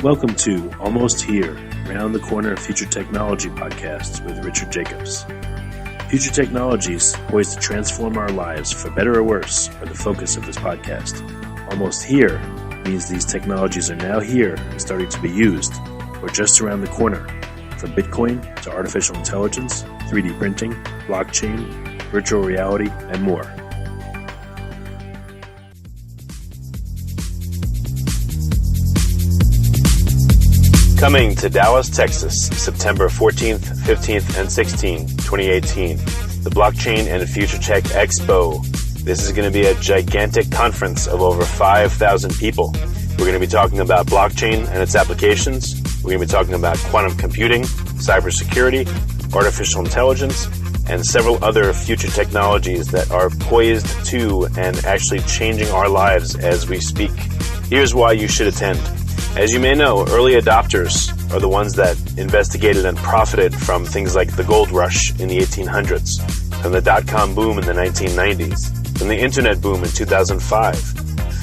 Welcome to Almost Here, Round the Corner Future Technology podcasts with Richard Jacobs. Future technologies poised to transform our lives for better or worse are the focus of this podcast. Almost here means these technologies are now here and starting to be used, or just around the corner, from Bitcoin to artificial intelligence, 3D printing, blockchain, virtual reality, and more. Coming to Dallas, Texas, September 14th, 15th, and 16th, 2018, the Blockchain and Future Tech Expo. This is going to be a gigantic conference of over 5,000 people. We're going to be talking about blockchain and its applications. We're going to be talking about quantum computing, cybersecurity, artificial intelligence, and several other future technologies that are poised to and actually changing our lives as we speak. Here's why you should attend. As you may know, early adopters are the ones that investigated and profited from things like the gold rush in the 1800s, from the dot-com boom in the 1990s, from the internet boom in 2005,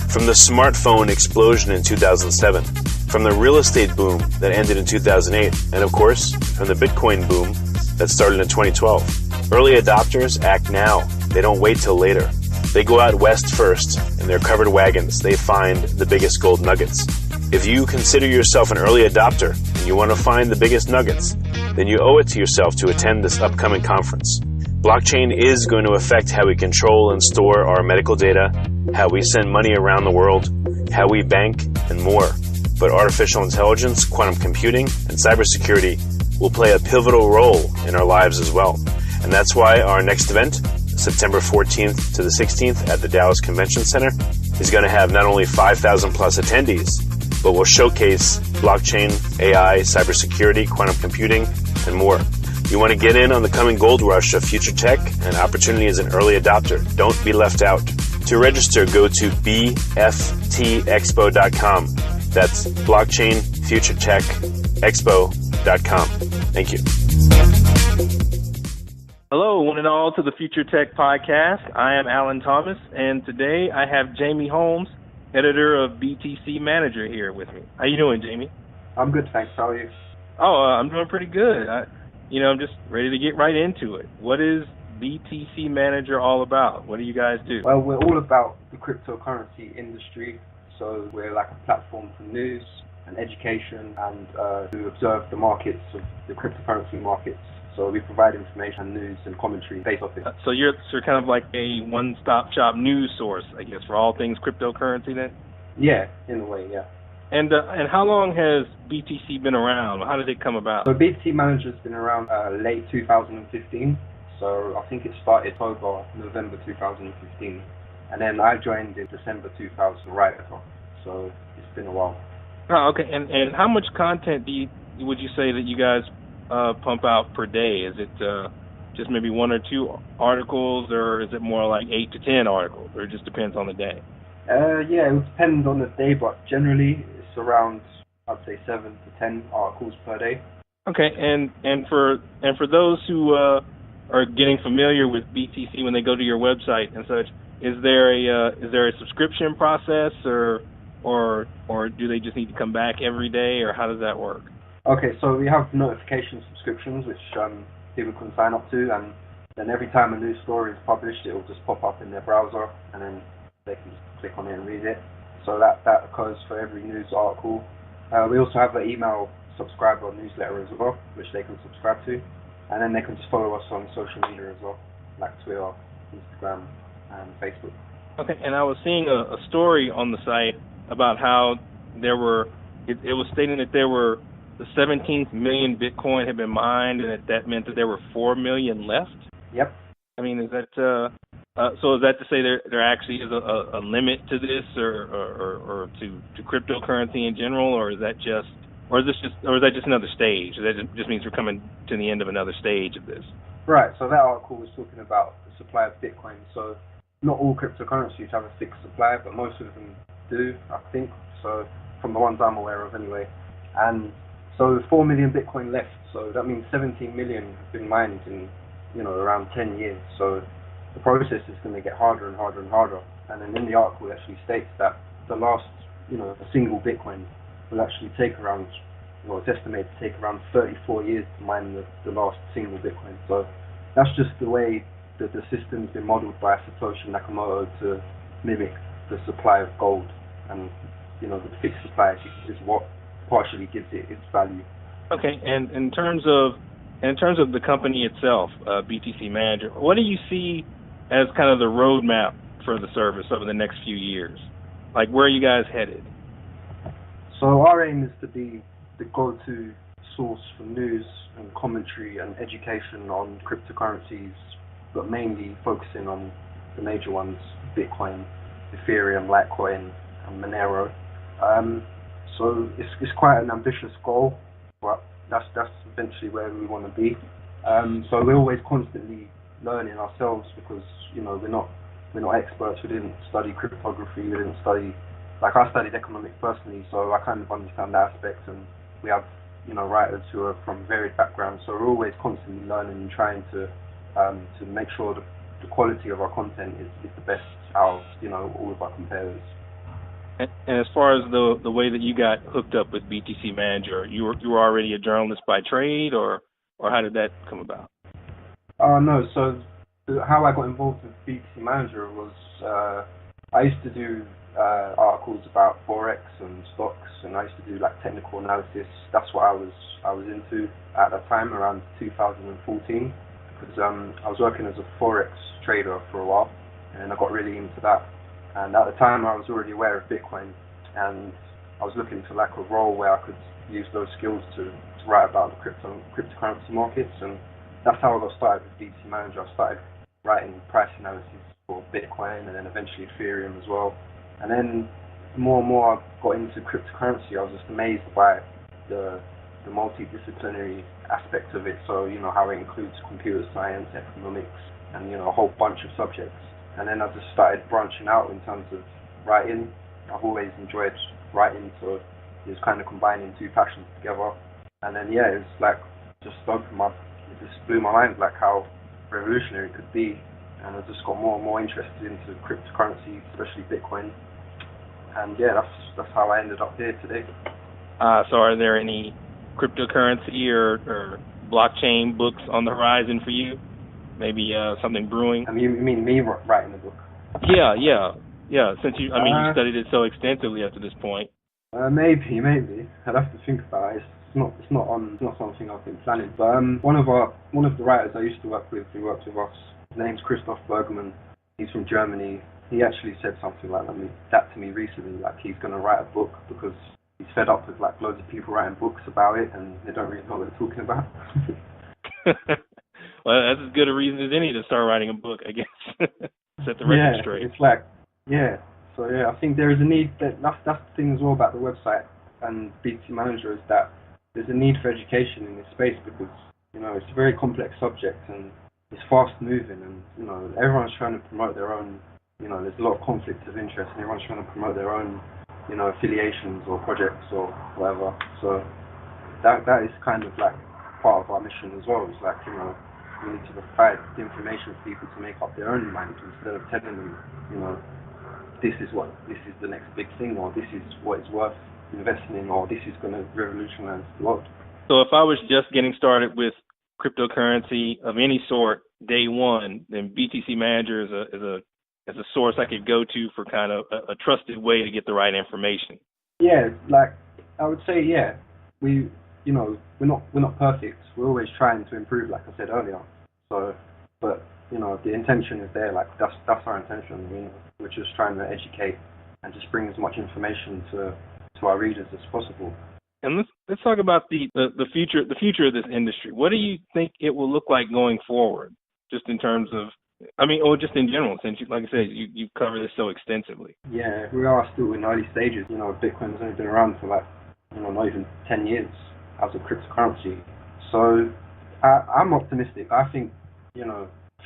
from the smartphone explosion in 2007, from the real estate boom that ended in 2008, and of course, from the Bitcoin boom that started in 2012. Early adopters act now. They don't wait till later. They go out west first. In their covered wagons, they find the biggest gold nuggets. If you consider yourself an early adopter and you want to find the biggest nuggets, then you owe it to yourself to attend this upcoming conference. Blockchain is going to affect how we control and store our medical data, how we send money around the world, how we bank, and more. But artificial intelligence, quantum computing, and cybersecurity will play a pivotal role in our lives as well. And that's why our next event, September 14th to the 16th at the Dallas Convention Center, is going to have not only 5,000 plus attendees, but will showcase blockchain, AI, cybersecurity, quantum computing, and more. You want to get in on the coming gold rush of future tech and opportunity as an early adopter. Don't be left out. To register, go to bftexpo.com. That's blockchainfuturetechexpo.com. Thank you. Hello, one and all, to the Future Tech Podcast. I am Alan Thomas, and today I have Jamie Holmes, editor of BTC Manager, here with me. How you doing, Jamie? I'm good, thanks. How are you? I'm doing pretty good. I'm just ready to get right into it. What is BTC Manager all about? What do you guys do? Well, we're all about the cryptocurrency industry. So we're like a platform for news and education and to observe the markets of the cryptocurrency markets. So we provide information, news, and commentary based off it. So you're kind of like a one-stop shop news source, I guess, for all things cryptocurrency then? Yeah, in a way, yeah. And how long has BTC been around? How did it come about? So BTC Manager's been around late 2015. So I think it started November 2015. And then I joined in December 2000 right after. So it's been a while. Oh, okay. And how much content would you say that you guys pump out per day? Is it just maybe one or two articles, or is it more like 8 to 10 articles, or it just depends on the day? Yeah, it would depend on the day, but generally it's around, I'd say, 7 to 10 articles per day. Okay, and for those who are getting familiar with BTC when they go to your website and such, is there a subscription process, or do they just need to come back every day, or how does that work? Okay, so we have notification subscriptions which people can sign up to, and then every time a new story is published, it will just pop up in their browser, and then they can just click on it and read it. So that occurs for every news article. We also have an email subscriber newsletter as well, which they can subscribe to, and then they can just follow us on social media as well, like Twitter, Instagram, and Facebook. Okay, and I was seeing a story on the site about how it was stating that there were the 17th million Bitcoin had been mined, and that meant that there were 4 million left? Yep. I mean, is that so? Is that to say there actually is a limit to this, or to cryptocurrency in general, or is that just another stage? That just means we're coming to the end of another stage of this? Right. So that article was talking about the supply of Bitcoin. So not all cryptocurrencies have a fixed supply, but most of them do, I think. So from the ones I'm aware of, anyway, and so 4 million Bitcoin left, so that means 17 million have been mined in, around 10 years. So the process is going to get harder and harder and harder. And then in the article it actually states that the last, a single Bitcoin will actually take around, well, it's estimated to take around 34 years to mine the last single Bitcoin. So that's just the way that the system's been modeled by Satoshi Nakamoto to mimic the supply of gold, and the fixed supply is what partially gives it its value. Okay, and in terms of the company itself, BTC Manager, what do you see as kind of the roadmap for the service over the next few years? Like, where are you guys headed? So our aim is to be the go-to source for news and commentary and education on cryptocurrencies, but mainly focusing on the major ones: Bitcoin, Ethereum, Litecoin, and Monero. So it's quite an ambitious goal, but that's eventually where we want to be. So we're always constantly learning ourselves, because we're not experts. We didn't study cryptography. We didn't study, like, I studied economics personally, so I kind of understand that aspect. And we have writers who are from varied backgrounds, so we're always constantly learning and trying to make sure the quality of our content is the best out of all of our competitors. And as far as the way that you got hooked up with BTC Manager, you were already a journalist by trade, or how did that come about? No, so how I got involved with BTC Manager was I used to do articles about forex and stocks, and I used to do like technical analysis. That's what I was into at that time, around 2014, because I was working as a forex trader for a while, and I got really into that. And at the time, I was already aware of Bitcoin, and I was looking for like a role where I could use those skills to write about the cryptocurrency markets, and that's how I got started with BTC Manager. I started writing price analysis for Bitcoin, and then eventually Ethereum as well. And then more and more I got into cryptocurrency. I was just amazed by the multidisciplinary aspect of it. So how it includes computer science, economics, and a whole bunch of subjects. And then I just started branching out in terms of writing. I've always enjoyed writing, so it was kind of combining two passions together. And then it was like it just blew my mind, like how revolutionary it could be. And I just got more and more interested into cryptocurrency, especially Bitcoin. And that's how I ended up here today. So are there any cryptocurrency or blockchain books on the horizon for you? Maybe something brewing? You mean me writing the book? Yeah. Since you studied it so extensively up to this point. Maybe. I'd have to think about it. It's not something I've been planning. But one of the writers I used to work with, who worked with us, his name's Christoph Bergman. He's from Germany. He actually said something like that to me recently. Like, he's going to write a book because he's fed up with like loads of people writing books about it, and they don't really know what they're talking about. Well, that's as good a reason as any to start writing a book, I guess. Set the record straight. It's like, So I think there is a need. That's the thing as well about the website and BTC Manager, is that there's a need for education in this space, because it's a very complex subject and it's fast moving, and everyone's trying to promote their own. There's a lot of conflict of interest, and everyone's trying to promote their own affiliations or projects or whatever. So that is kind of like part of our mission as well. It's like we need to provide the information for people to make up their own mind, instead of telling them, this is the next big thing, or this is what is worth investing in, or this is going to revolutionize the world. So if I was just getting started with cryptocurrency of any sort day one, then BTC Manager is a source I could go to for kind of a trusted way to get the right information. Yeah, like I would say, we're not perfect. We're always trying to improve, like I said earlier. So, but the intention is there. Like that's our intention. We're just trying to educate and just bring as much information to our readers as possible. And let's talk about the future of this industry. What do you think it will look like going forward? Just in terms of, or just in general, since like I said, you cover this so extensively. Yeah, we are still in early stages. Bitcoin's only been around for like not even 10 years as a cryptocurrency. So I'm optimistic. I think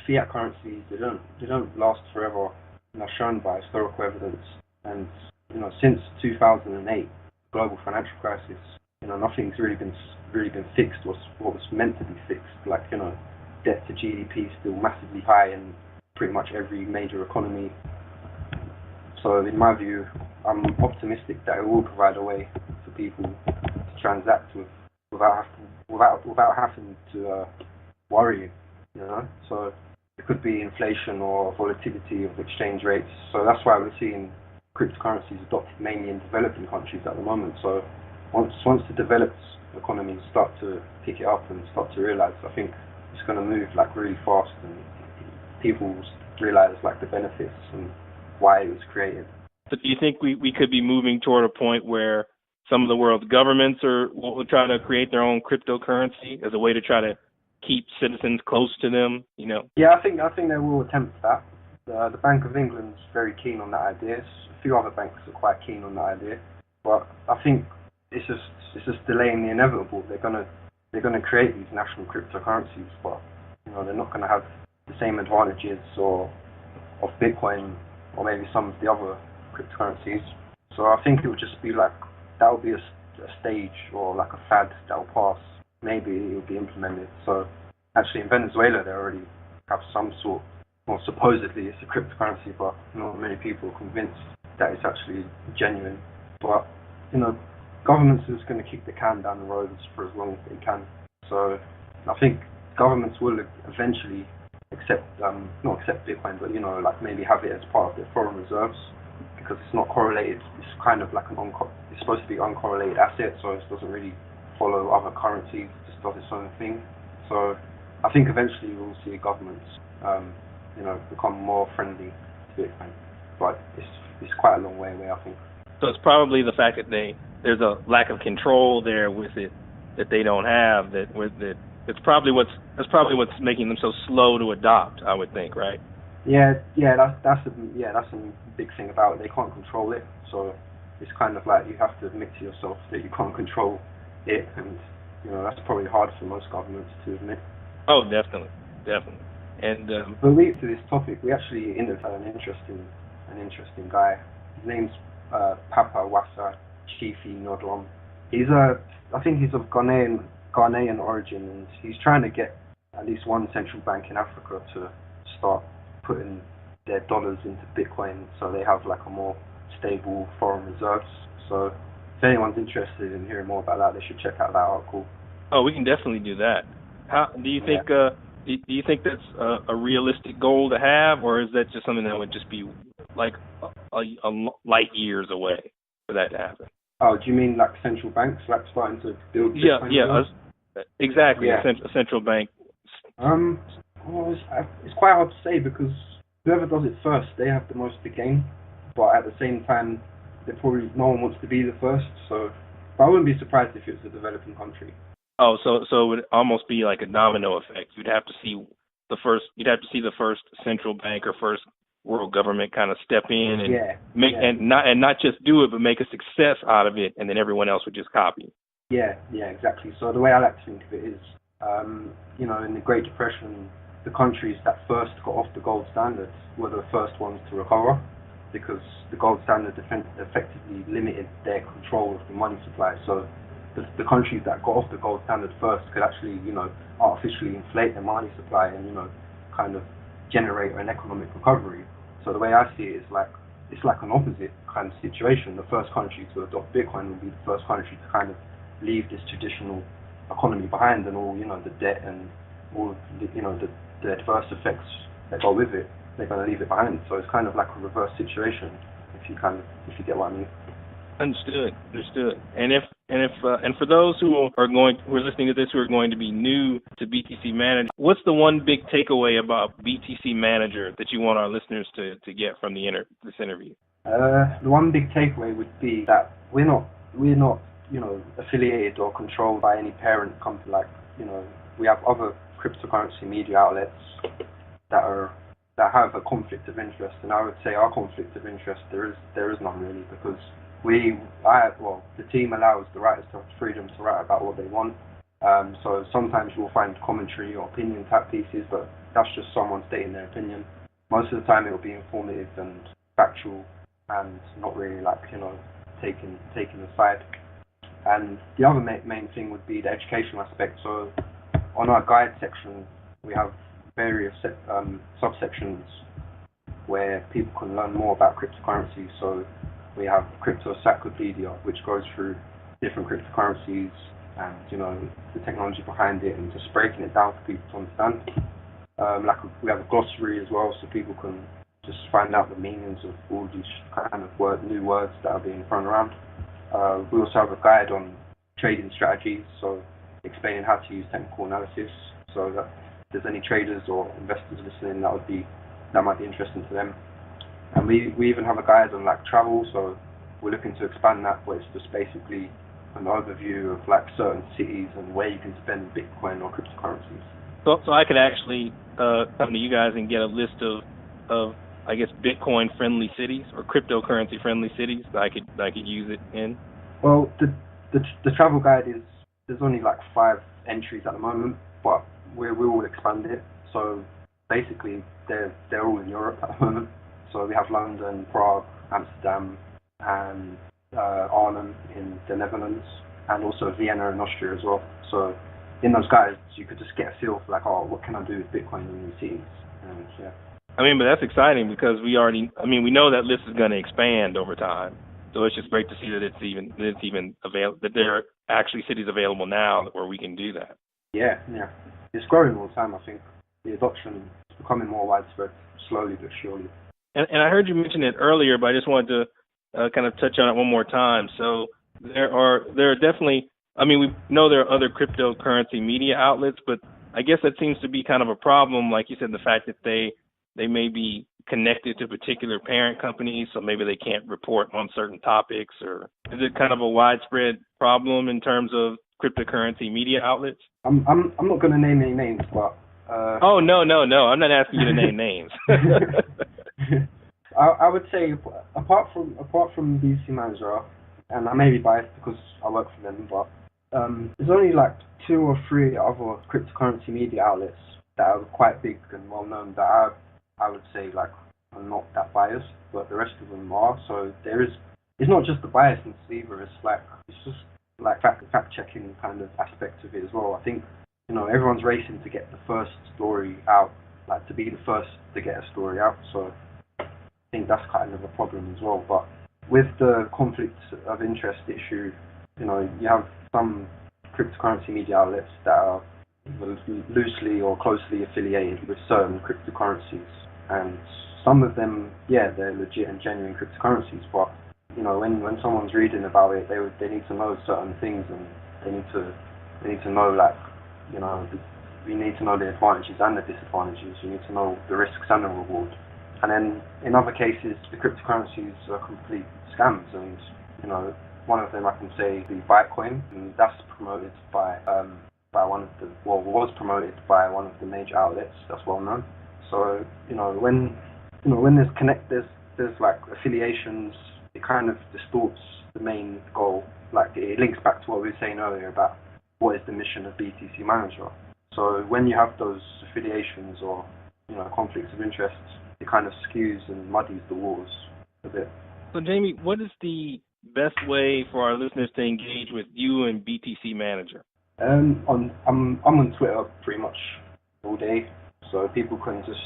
fiat currencies, they don't last forever, shown by historical evidence. And since 2008, global financial crisis, nothing's really been fixed. What was meant to be fixed, like debt to GDP is still massively high in pretty much every major economy. So in my view, I'm optimistic that it will provide a way for people to transact with without having to worry, you know. So it could be inflation or volatility of exchange rates. So that's why we're seeing cryptocurrencies adopted mainly in developing countries at the moment. So once the developed economies start to pick it up and start to realize, I think it's going to move like really fast, and people realize like the benefits and why it was created. But do you think we could be moving toward a point where some of the world's governments will try to create their own cryptocurrency as a way to try to keep citizens close to them, you know? Yeah, I think they will attempt that. The Bank of England's very keen on that idea. A few other banks are quite keen on that idea, but I think it's just delaying the inevitable. They're gonna create these national cryptocurrencies, but you know, they're not gonna have the same advantages of Bitcoin or maybe some of the other cryptocurrencies. So I think it would just be like, that will be a stage or like a fad that will pass. Maybe it will be implemented. So actually in Venezuela they already have some sort, well, supposedly it's a cryptocurrency, but not many people are convinced that it's actually genuine. But you know, governments are just going to kick the can down the road for as long as they can. So I think governments will eventually not accept Bitcoin, but you know, like maybe have it as part of their foreign reserves, because it's not correlated. It's kind of like it's supposed to be uncorrelated asset, so it doesn't really follow other currencies. It just does its own thing. So I think eventually we'll see governments, you know, become more friendly to Bitcoin, but it's quite a long way away, I think. So it's probably the fact that there's a lack of control there with it that they don't have. That's probably what's making them so slow to adopt, I would think, right? Yeah, that's a big thing about it. They can't control it, so it's kind of like you have to admit to yourself that you can't control it, and you know, that's probably hard for most governments to admit. Oh, definitely. And but to this topic, we actually interviewed an interesting guy. His name's Papa Wassa Chifi Nodlom. I think he's of Ghanaian origin, and he's trying to get at least one central bank in Africa to start putting their dollars into Bitcoin, so they have like a more stable foreign reserves. So if anyone's interested in hearing more about that, they should check out that article. Oh, we can definitely do that. How do you think? Do you think that's a realistic goal to have, or is that just something that would just be like a light years away for that to happen? Oh, do you mean like central banks like starting to build Bitcoin? Exactly. Yeah. A central bank. Well, it's quite hard to say, because whoever does it first, they have the most to gain. But at the same time, no one wants to be the first. So, but I wouldn't be surprised if it was a developing country. Oh, so it would almost be like a domino effect. You'd have to see the first central bank or first world government kind of step in and not just do it, but make a success out of it, and then everyone else would just copy. Yeah, exactly. So the way I like to think of it is, you know, in the Great Depression, the countries that first got off the gold standard were the first ones to recover, because the gold standard effectively limited their control of the money supply. So the countries that got off the gold standard first could actually, you know, artificially inflate their money supply and, you know, kind of generate an economic recovery. So the way I see it is like, it's like an opposite kind of situation. The first country to adopt Bitcoin will be the first country to kind of leave this traditional economy behind, and all, you know, the debt and all the, you know, the adverse effects that go with it. They're going to leave it behind. So it's kind of like a reverse situation, if you get what I mean. Understood. And for those who are listening to this, who are going to be new to BTC Manager, what's the one big takeaway about BTC Manager that you want our listeners to get from this interview? The one big takeaway would be that we're not you know, affiliated or controlled by any parent company. Like, you know, we have other cryptocurrency media outlets that have a conflict of interest, and I would say our conflict of interest, there is none really, because the team allows the writers to have freedom to write about what they want. So sometimes you'll find commentary or opinion type pieces, but that's just someone stating their opinion. Most of the time it will be informative and factual, and not really like, you know, taking a side. And the other main thing would be the educational aspect. So on our guide section, we have various subsections where people can learn more about cryptocurrency. So we have Crypto Encyclopedia, which goes through different cryptocurrencies and, you know, the technology behind it, and just breaking it down for people to understand. Like we have a glossary as well, so people can just find out the meanings of all these kind of new words that are being thrown around. We also have a guide on trading strategies, so explaining how to use technical analysis, so that if there's any traders or investors listening, that might be interesting to them. And we even have a guide on like travel, so we're looking to expand that, but it's just basically an overview of like certain cities and where you can spend Bitcoin or cryptocurrencies. So I could actually come to you guys and get a list of I guess Bitcoin friendly cities or cryptocurrency friendly cities that I could use it in. Well, the travel guide there's only like 5 entries at the moment, but we will expand it. So basically they're all in Europe at the moment. So we have London, Prague, Amsterdam, and Arnhem in the Netherlands, and also Vienna in Austria as well. So in those guides, you could just get a feel for like, oh, what can I do with Bitcoin in these cities? And yeah. I mean, but that's exciting because we know that list is going to expand over time. So it's just great to see that it's even available, that there are actually cities available now where we can do that. Yeah. It's growing all the time. I think the adoption is becoming more widespread, slowly but surely. And I heard you mention it earlier, but I just wanted to kind of touch on it one more time. So there are definitely, I mean, we know there are other cryptocurrency media outlets, but I guess that seems to be kind of a problem, like you said, the fact that they may be connected to particular parent companies, so maybe they can't report on certain topics, or is it kind of a widespread problem in terms of cryptocurrency media outlets? I'm not going to name any names, but Oh no! I'm not asking you to name names. I would say apart from BTC Manager, and I may be biased because I work for them, but there's only like 2 or 3 other cryptocurrency media outlets that are quite big and well known that I would say like are not that biased, but the rest of them are. So it's not just the biasness either. It's just like fact checking kind of aspect of it as well. I think, you know, everyone's racing to get the first story out, like to be the first to get a story out. So I think that's kind of a problem as well. But with the conflict of interest issue, you know, you have some cryptocurrency media outlets that are loosely or closely affiliated with certain cryptocurrencies, and some of them, yeah, they're legit and genuine cryptocurrencies, but you know, when someone's reading about it, they need to know certain things, and they need to know, like, you know, you need to know the advantages and the disadvantages. You need to know the risks and the reward. And then in other cases, the cryptocurrencies are complete scams, and you know, one of them I can say the Bitcoin, and that's promoted by was promoted by one of the major outlets that's well known. So when there's like affiliations, it kind of distorts the main goal. Like, it links back to what we were saying earlier about what is the mission of BTC Manager. So when you have those affiliations or, you know, conflicts of interest, it kind of skews and muddies the waters a bit. So Jamie, what is the best way for our listeners to engage with you and BTC Manager? I'm on Twitter pretty much all day, so people can just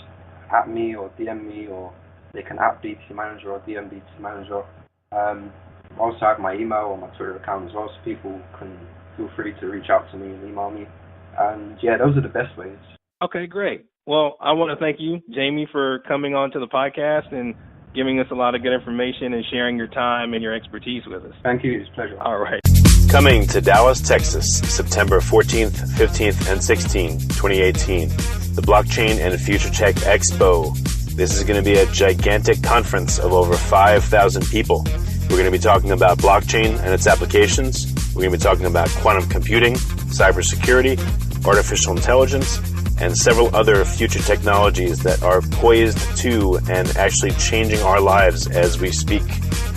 at me or DM me, or they can at BTC Manager or DM BTC Manager. I also have my email on my Twitter account as well, so people can feel free to reach out to me and email me. And yeah, those are the best ways. Okay, great. Well, I want to thank you, Jamie, for coming on to the podcast and giving us a lot of good information and sharing your time and your expertise with us. Thank you. It's a pleasure. All right. Coming to Dallas, Texas, September 14th, 15th, and 16th, 2018, the Blockchain and FinTech Expo. This is going to be a gigantic conference of over 5,000 people. We're going to be talking about blockchain and its applications. We're going to be talking about quantum computing, cybersecurity, artificial intelligence, and several other future technologies that are poised to and actually changing our lives as we speak.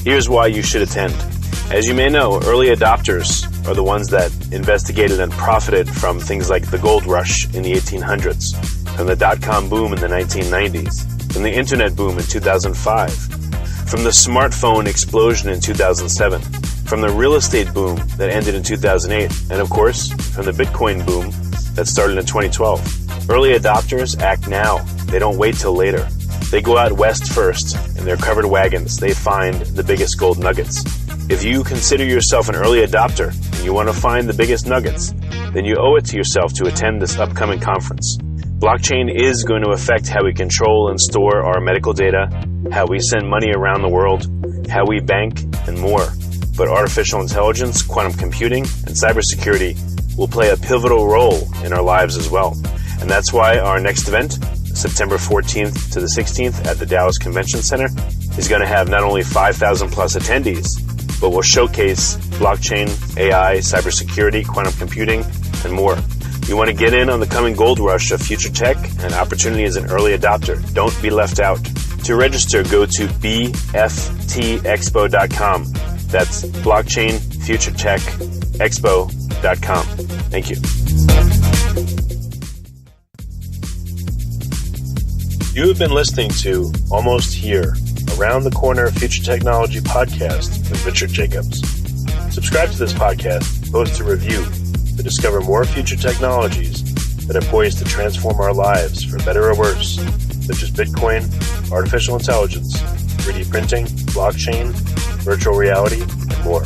Here's why you should attend. As you may know, early adopters are the ones that investigated and profited from things like the gold rush in the 1800s, from the dot-com boom in the 1990s, from the internet boom in 2005, from the smartphone explosion in 2007, from the real estate boom that ended in 2008, and of course, from the Bitcoin boom that started in 2012. Early adopters act now. They don't wait till later. They go out west first. In their covered wagons, they find the biggest gold nuggets. If you consider yourself an early adopter and you want to find the biggest nuggets, then you owe it to yourself to attend this upcoming conference. Blockchain is going to affect how we control and store our medical data, how we send money around the world, how we bank, and more. But artificial intelligence, quantum computing, and cybersecurity will play a pivotal role in our lives as well. And that's why our next event, September 14th to the 16th at the Dallas Convention Center, is going to have not only 5,000 plus attendees, but will showcase blockchain, AI, cybersecurity, quantum computing, and more. You want to get in on the coming gold rush of future tech and opportunity as an early adopter. Don't be left out. To register, go to bftexpo.com. That's blockchainfuturetechexpo.com. Thank you. You have been listening to Almost Here, Around the Corner Future Technology podcast with Richard Jacobs. Subscribe to this podcast, post a review to discover more future technologies that are poised to transform our lives for better or worse, such as Bitcoin, artificial intelligence, 3D printing, blockchain, virtual reality, and more.